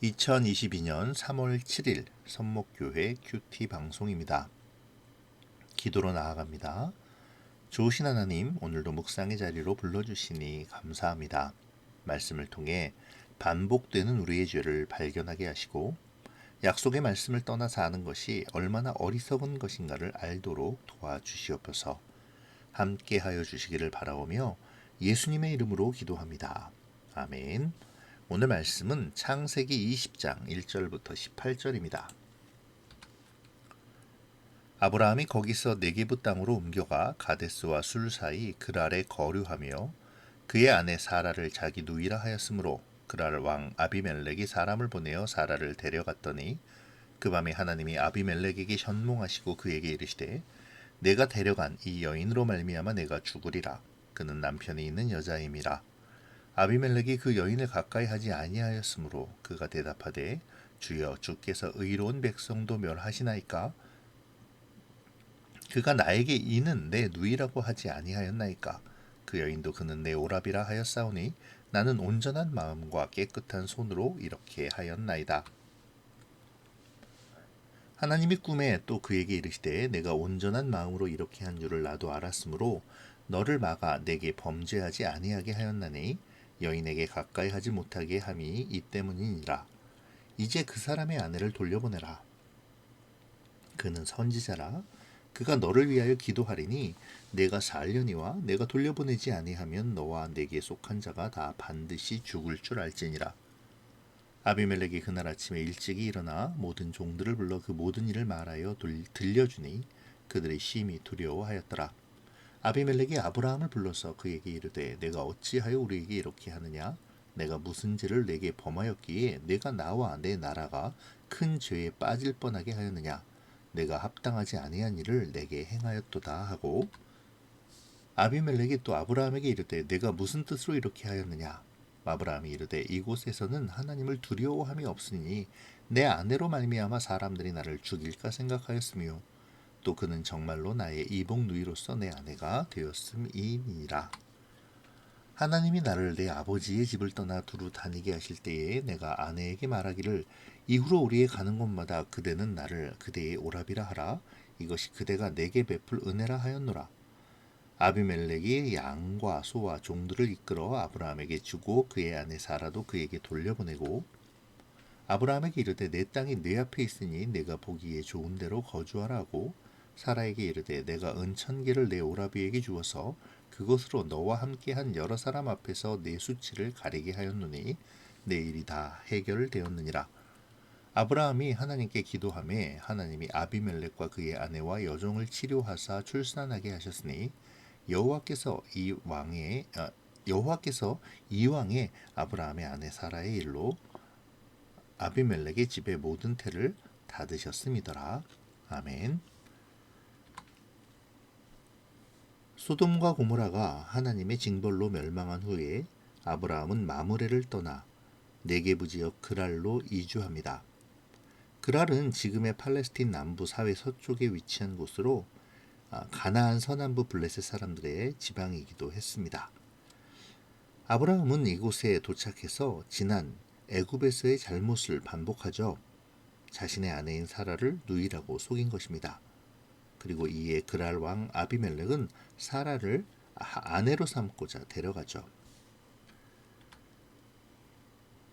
2022년 3월 7일 선목교회 큐티 방송입니다. 기도로 나아갑니다. 좋으신 하나님, 오늘도 묵상의 자리로 불러주시니 감사합니다. 말씀을 통해 반복되는 우리의 죄를 발견하게 하시고 약속의 말씀을 떠나 사는 것이 얼마나 어리석은 것인가를 알도록 도와주시옵소서. 함께하여 주시기를 바라오며 예수님의 이름으로 기도합니다. 아멘. 오늘 말씀은 창세기 20장 1절부터 18절입니다. 아브라함이 거기서 네게부 땅으로 옮겨가 가데스와 술 사이 그랄에 거류하며 그의 아내 사라를 자기 누이라 하였으므로 그랄 왕 아비멜렉이 사람을 보내어 사라를 데려갔더니 그 밤에 하나님이 아비멜렉에게 현몽하시고 그에게 이르시되 내가 데려간 이 여인으로 말미암아 내가 죽으리라. 그는 남편이 있는 여자임이라. 아비멜렉이 그 여인을 가까이 하지 아니하였으므로 그가 대답하되 주여 주께서 의로운 백성도 멸하시나이까? 그가 나에게 이는 내 누이라고 하지 아니하였나이까? 그 여인도 그는 내 오라비라 하였사오니 나는 온전한 마음과 깨끗한 손으로 이렇게 하였나이다. 하나님이 꿈에 또 그에게 이르시되 내가 온전한 마음으로 이렇게 한 줄을 나도 알았으므로 너를 막아 내게 범죄하지 아니하게 하였나니 여인에게 가까이 하지 못하게 함이 이 때문이니라. 이제 그 사람의 아내를 돌려보내라. 그는 선지자라. 그가 너를 위하여 기도하리니 내가 살려니와 내가 돌려보내지 아니하면 너와 내게 속한 자가 다 반드시 죽을 줄 알지니라. 아비멜렉이 그날 아침에 일찍이 일어나 모든 종들을 불러 그 모든 일을 말하여 들려주니 그들이 심히 두려워하였더라. 아비멜렉이 아브라함을 불러서 그에게 이르되 내가 어찌하여 우리에게 이렇게 하느냐? 내가 무슨 죄를 내게 범하였기에 내가 나와 내 나라가 큰 죄에 빠질 뻔하게 하였느냐? 내가 합당하지 아니한 일을 내게 행하였도다 하고 아비멜렉이 또 아브라함에게 이르되 내가 무슨 뜻으로 이렇게 하였느냐? 아브라함이 이르되 이곳에서는 하나님을 두려워함이 없으니 내 아내로 말미암아 사람들이 나를 죽일까 생각하였으며 또 그는 정말로 나의 이복 누이로서 내 아내가 되었음이니라. 하나님이 나를 내 아버지의 집을 떠나 두루 다니게 하실 때에 내가 아내에게 말하기를 이후로 우리의 가는 곳마다 그대는 나를 그대의 오라비라 하라. 이것이 그대가 내게 베풀 은혜라 하였노라. 아비멜렉이 양과 소와 종들을 이끌어 아브라함에게 주고 그의 아내 사라도 그에게 돌려보내고 아브라함에게 이르되 내 땅이 내 앞에 있으니 내가 보기에 좋은 데로 거주하라 하고 사라에게 이르되 내가 은천계를 내 오라비에게 주어서 그것으로 너와 함께한 여러 사람 앞에서 내 수치를 가리게 하였노니 내 일이 다 해결되었느니라. 아브라함이 하나님께 기도하매 하나님이 아비멜렉과 그의 아내와 여종을 치료하사 출산하게 하셨으니 여호와께서 이왕에 아브라함의 아내 사라의 일로 아비멜렉의 집의 모든 태를 닫으셨음이더라. 아멘. 소돔과 고모라가 하나님의 징벌로 멸망한 후에 아브라함은 마므레를 떠나 네게부 지역 그랄로 이주합니다. 그랄은 지금의 팔레스틴 남부 사회 서쪽에 위치한 곳으로 가나안 서남부 블레셋 사람들의 지방이기도 했습니다. 아브라함은 이곳에 도착해서 지난 애굽에서의 잘못을 반복하죠. 자신의 아내인 사라를 누이라고 속인 것입니다. 그리고 이에 그랄 왕 아비멜렉은 사라를 아내로 삼고자 데려가죠.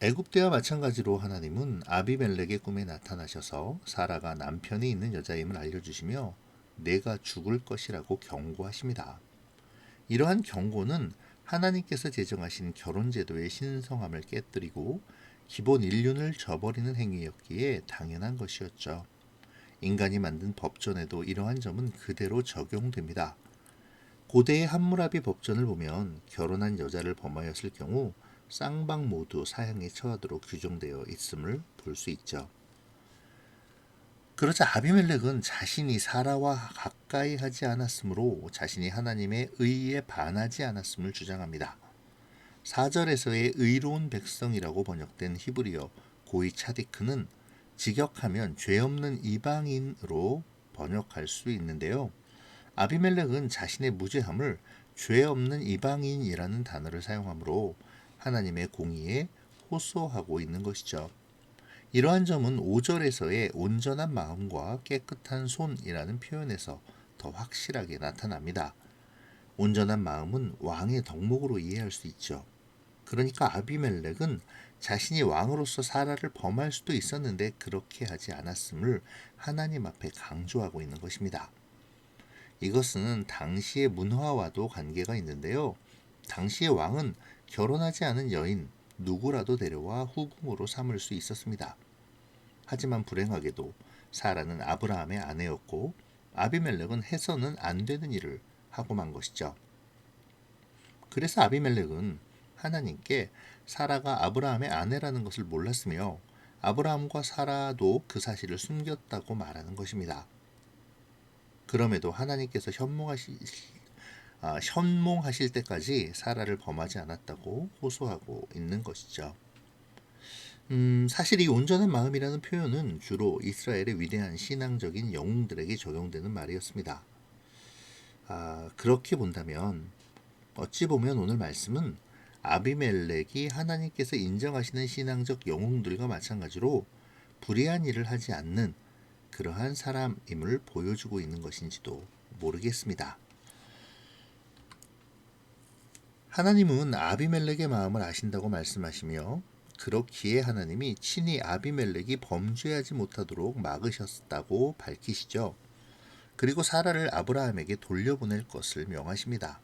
애굽 때와 마찬가지로 하나님은 아비멜렉의 꿈에 나타나셔서 사라가 남편이 있는 여자임을 알려주시며 내가 죽을 것이라고 경고하십니다. 이러한 경고는 하나님께서 제정하신 결혼제도의 신성함을 깨뜨리고 기본 인륜을 저버리는 행위였기에 당연한 것이었죠. 인간이 만든 법전에도 이러한 점은 그대로 적용됩니다. 고대의 함무라비 법전을 보면 결혼한 여자를 범하였을 경우 쌍방 모두 사형에 처하도록 규정되어 있음을 볼 수 있죠. 그러자 아비멜렉은 자신이 사라와 가까이 하지 않았으므로 자신이 하나님의 의에 반하지 않았음을 주장합니다. 4절에서의 의로운 백성이라고 번역된 히브리어 고이 차디크는 직역하면 죄 없는 이방인으로 번역할 수 있는데요. 아비멜렉은 자신의 무죄함을 죄 없는 이방인이라는 단어를 사용하므로 하나님의 공의에 호소하고 있는 것이죠. 이러한 점은 5절에서의 온전한 마음과 깨끗한 손이라는 표현에서 더 확실하게 나타납니다. 온전한 마음은 왕의 덕목으로 이해할 수 있죠. 그러니까 아비멜렉은 자신이 왕으로서 사라를 범할 수도 있었는데 그렇게 하지 않았음을 하나님 앞에 강조하고 있는 것입니다. 이것은 당시의 문화와도 관계가 있는데요. 당시의 왕은 결혼하지 않은 여인 누구라도 데려와 후궁으로 삼을 수 있었습니다. 하지만 불행하게도 사라는 아브라함의 아내였고 아비멜렉은 해서는 안 되는 일을 하고 만 것이죠. 그래서 아비멜렉은 하나님께 사라가 아브라함의 아내라는 것을 몰랐으며 아브라함과 사라도 그 사실을 숨겼다고 말하는 것입니다. 그럼에도 하나님께서 현몽하실 때까지 사라를 범하지 않았다고 호소하고 있는 것이죠. 사실 이 온전한 마음이라는 표현은 주로 이스라엘의 위대한 신앙적인 영웅들에게 적용되는 말이었습니다. 그렇게 본다면 어찌 보면 오늘 말씀은 아비멜렉이 하나님께서 인정하시는 신앙적 영웅들과 마찬가지로 불의한 일을 하지 않는 그러한 사람임을 보여주고 있는 것인지도 모르겠습니다. 하나님은 아비멜렉의 마음을 아신다고 말씀하시며 그렇기에 하나님이 친히 아비멜렉이 범죄하지 못하도록 막으셨다고 밝히시죠. 그리고 사라를 아브라함에게 돌려보낼 것을 명하십니다.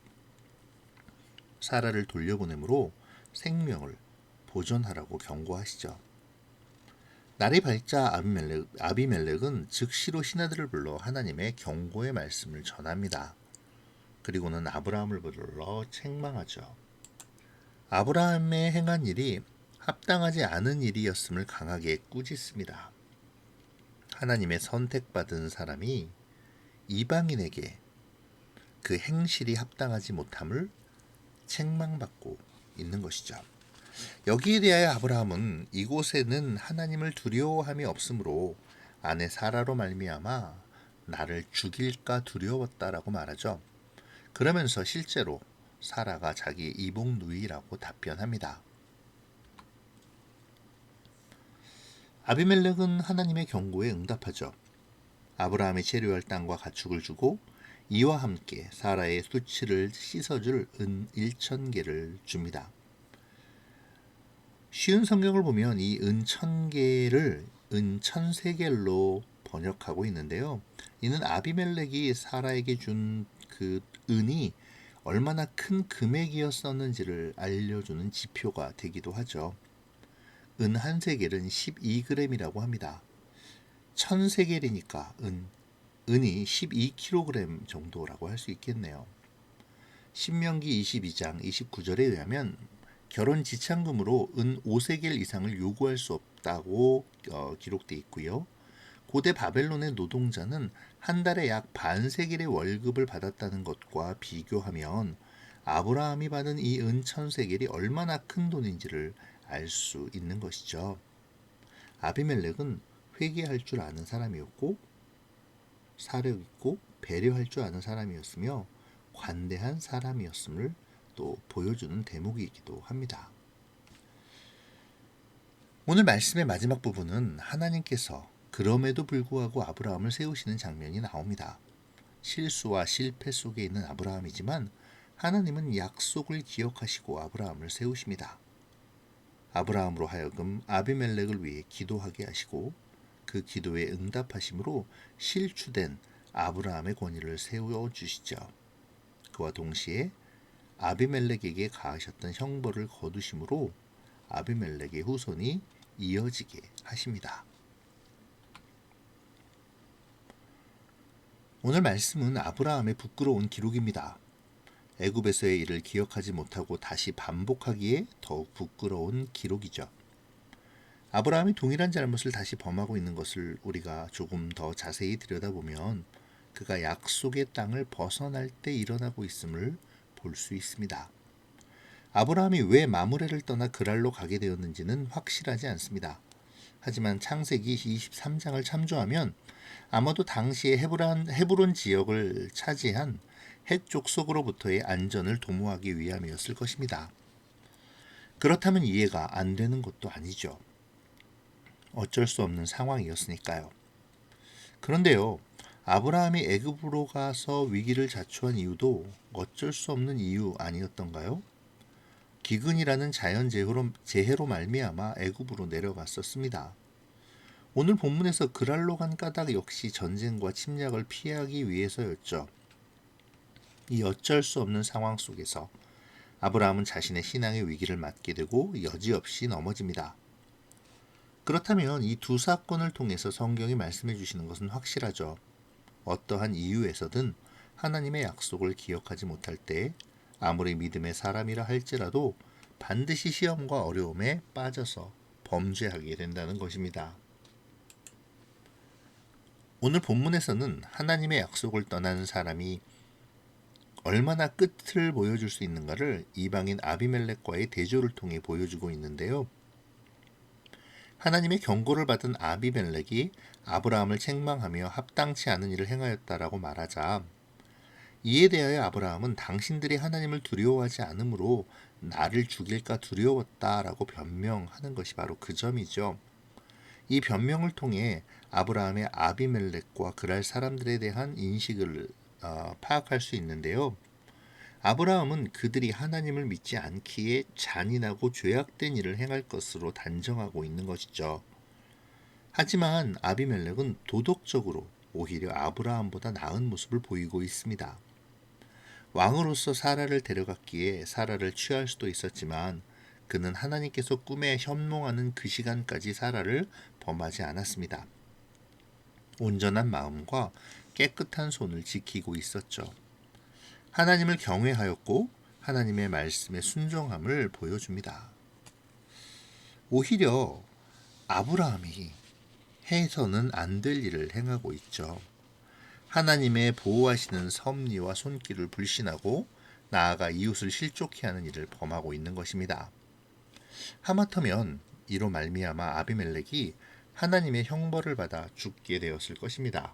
사라를 돌려보내므로 생명을 보존하라고 경고하시죠. 날이 밝자 아비멜렉은 즉시로 신하들을 불러 하나님의 경고의 말씀을 전합니다. 그리고는 아브라함을 불러 책망하죠. 아브라함의 행한 일이 합당하지 않은 일이었음을 강하게 꾸짖습니다. 하나님의 선택받은 사람이 이방인에게 그 행실이 합당하지 못함을 책망받고 있는 것이죠. 여기에 대하여 아브라함은 이곳에는 하나님을 두려워함이 없으므로 아내 사라로 말미암아 나를 죽일까 두려웠다라고 말하죠. 그러면서 실제로 사라가 자기 이복 누이라고 답변합니다. 아비멜렉은 하나님의 경고에 응답하죠. 아브라함이 체류할 땅과 가축을 주고 이와 함께 사라의 수치를 씻어줄 은 1,000개를 줍니다. 쉬운 성경을 보면 이 은 1,000개를 은 1,000세겔로 번역하고 있는데요. 이는 아비멜렉이 사라에게 준 그 은이 얼마나 큰 금액이었었는지를 알려주는 지표가 되기도 하죠. 은 한 세겔은 12g이라고 합니다. 1,000세겔이니까 은이 12kg 정도라고 할 수 있겠네요. 신명기 22장 29절에 의하면 결혼 지참금으로 은 5세겔 이상을 요구할 수 없다고 기록되어 있고요. 고대 바벨론의 노동자는 한 달에 약 반세겔의 월급을 받았다는 것과 비교하면 아브라함이 받은 이 은 1,000세겔이 얼마나 큰 돈인지를 알 수 있는 것이죠. 아비멜렉은 회개할 줄 아는 사람이었고 사력 있고 배려할 줄 아는 사람이었으며 관대한 사람이었음을 또 보여주는 대목이기도 합니다. 오늘 말씀의 마지막 부분은 하나님께서 그럼에도 불구하고 아브라함을 세우시는 장면이 나옵니다. 실수와 실패 속에 있는 아브라함이지만 하나님은 약속을 기억하시고 아브라함을 세우십니다. 아브라함으로 하여금 아비멜렉을 위해 기도하게 하시고 그 기도에 응답하심으로 실추된 아브라함의 권위를 세워주시죠. 그와 동시에 아비멜렉에게 가하셨던 형벌을 거두심으로 아비멜렉의 후손이 이어지게 하십니다. 오늘 말씀은 아브라함의 부끄러운 기록입니다. 애굽에서의 일을 기억하지 못하고 다시 반복하기에 더욱 부끄러운 기록이죠. 아브라함이 동일한 잘못을 다시 범하고 있는 것을 우리가 조금 더 자세히 들여다보면 그가 약속의 땅을 벗어날 때 일어나고 있음을 볼 수 있습니다. 아브라함이 왜 마므레를 떠나 그랄로 가게 되었는지는 확실하지 않습니다. 하지만 창세기 23장을 참조하면 아마도 당시의 헤브론 지역을 차지한 헷 족속으로부터의 안전을 도모하기 위함이었을 것입니다. 그렇다면 이해가 안 되는 것도 아니죠. 어쩔 수 없는 상황이었으니까요. 그런데요, 아브라함이 애굽으로 가서 위기를 자초한 이유도 어쩔 수 없는 이유 아니었던가요? 기근이라는 자연 재해로 말미암아 애굽으로 내려갔었습니다. 오늘 본문에서 그랄로 간 까닭 역시 전쟁과 침략을 피하기 위해서였죠. 이 어쩔 수 없는 상황 속에서 아브라함은 자신의 신앙의 위기를 맞게 되고 여지없이 넘어집니다. 그렇다면 이 두 사건을 통해서 성경이 말씀해 주시는 것은 확실하죠. 어떠한 이유에서든 하나님의 약속을 기억하지 못할 때 아무리 믿음의 사람이라 할지라도 반드시 시험과 어려움에 빠져서 범죄하게 된다는 것입니다. 오늘 본문에서는 하나님의 약속을 떠나는 사람이 얼마나 끝을 보여줄 수 있는가를 이방인 아비멜렉과의 대조를 통해 보여주고 있는데요. 하나님의 경고를 받은 아비멜렉이 아브라함을 책망하며 합당치 않은 일을 행하였다라고 말하자, 이에 대하여 아브라함은 당신들이 하나님을 두려워하지 않으므로 나를 죽일까 두려웠다라고 변명하는 것이 바로 그 점이죠. 이 변명을 통해 아브라함의 아비멜렉과 그랄 사람들에 대한 인식을 파악할 수 있는데요. 아브라함은 그들이 하나님을 믿지 않기에 잔인하고 죄악된 일을 행할 것으로 단정하고 있는 것이죠. 하지만 아비멜렉은 도덕적으로 오히려 아브라함보다 나은 모습을 보이고 있습니다. 왕으로서 사라를 데려갔기에 사라를 취할 수도 있었지만 그는 하나님께서 꿈에 현몽하는 그 시간까지 사라를 범하지 않았습니다. 온전한 마음과 깨끗한 손을 지키고 있었죠. 하나님을 경외하였고 하나님의 말씀에 순종함을 보여줍니다. 오히려 아브라함이 해서는 안 될 일을 행하고 있죠. 하나님의 보호하시는 섭리와 손길을 불신하고 나아가 이웃을 실족해 하는 일을 범하고 있는 것입니다. 하마터면 이로 말미암아 아비멜렉이 하나님의 형벌을 받아 죽게 되었을 것입니다.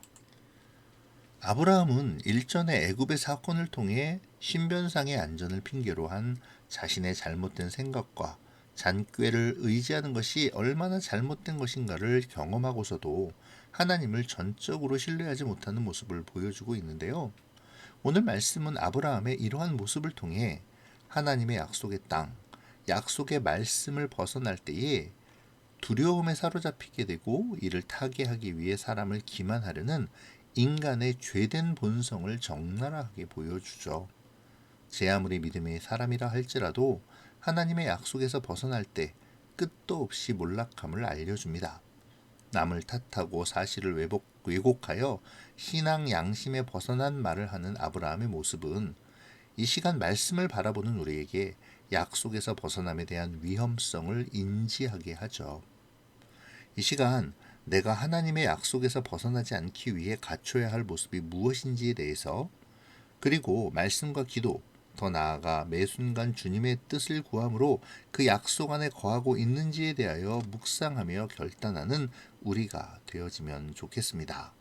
아브라함은 일전의 애굽의 사건을 통해 신변상의 안전을 핑계로 한 자신의 잘못된 생각과 잔꾀를 의지하는 것이 얼마나 잘못된 것인가를 경험하고서도 하나님을 전적으로 신뢰하지 못하는 모습을 보여주고 있는데요. 오늘 말씀은 아브라함의 이러한 모습을 통해 하나님의 약속의 땅, 약속의 말씀을 벗어날 때에 두려움에 사로잡히게 되고 이를 타개하기 위해 사람을 기만하려는 인간의 죄된 본성을 적나라하게 보여주죠. 제 아무리 믿음의 사람이라 할지라도 하나님의 약속에서 벗어날 때 끝도 없이 몰락함을 알려줍니다. 남을 탓하고 사실을 왜곡하여 신앙 양심에 벗어난 말을 하는 아브라함의 모습은 이 시간 말씀을 바라보는 우리에게 약속에서 벗어남에 대한 위험성을 인지하게 하죠. 이 시간 내가 하나님의 약속에서 벗어나지 않기 위해 갖춰야 할 모습이 무엇인지에 대해서, 그리고 말씀과 기도, 더 나아가 매 순간 주님의 뜻을 구함으로 그 약속 안에 거하고 있는지에 대하여 묵상하며 결단하는 우리가 되어지면 좋겠습니다.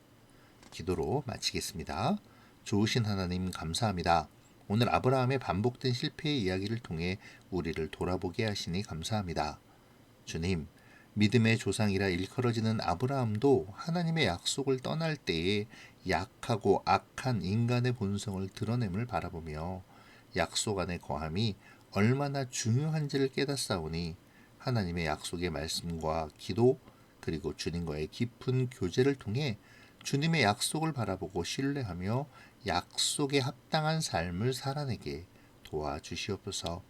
기도로 마치겠습니다. 좋으신 하나님 감사합니다. 오늘 아브라함의 반복된 실패의 이야기를 통해 우리를 돌아보게 하시니 감사합니다. 주님, 믿음의 조상이라 일컬어지는 아브라함도 하나님의 약속을 떠날 때에 약하고 악한 인간의 본성을 드러냄을 바라보며 약속 안에 거함이 얼마나 중요한지를 깨닫사오니 하나님의 약속의 말씀과 기도, 그리고 주님과의 깊은 교제를 통해 주님의 약속을 바라보고 신뢰하며 약속에 합당한 삶을 살아내게 도와주시옵소서.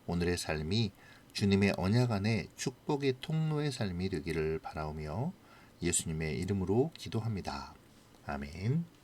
오늘의 삶이 주님의 언약 안에 축복의 통로의 삶이 되기를 바라오며 예수님의 이름으로 기도합니다. 아멘.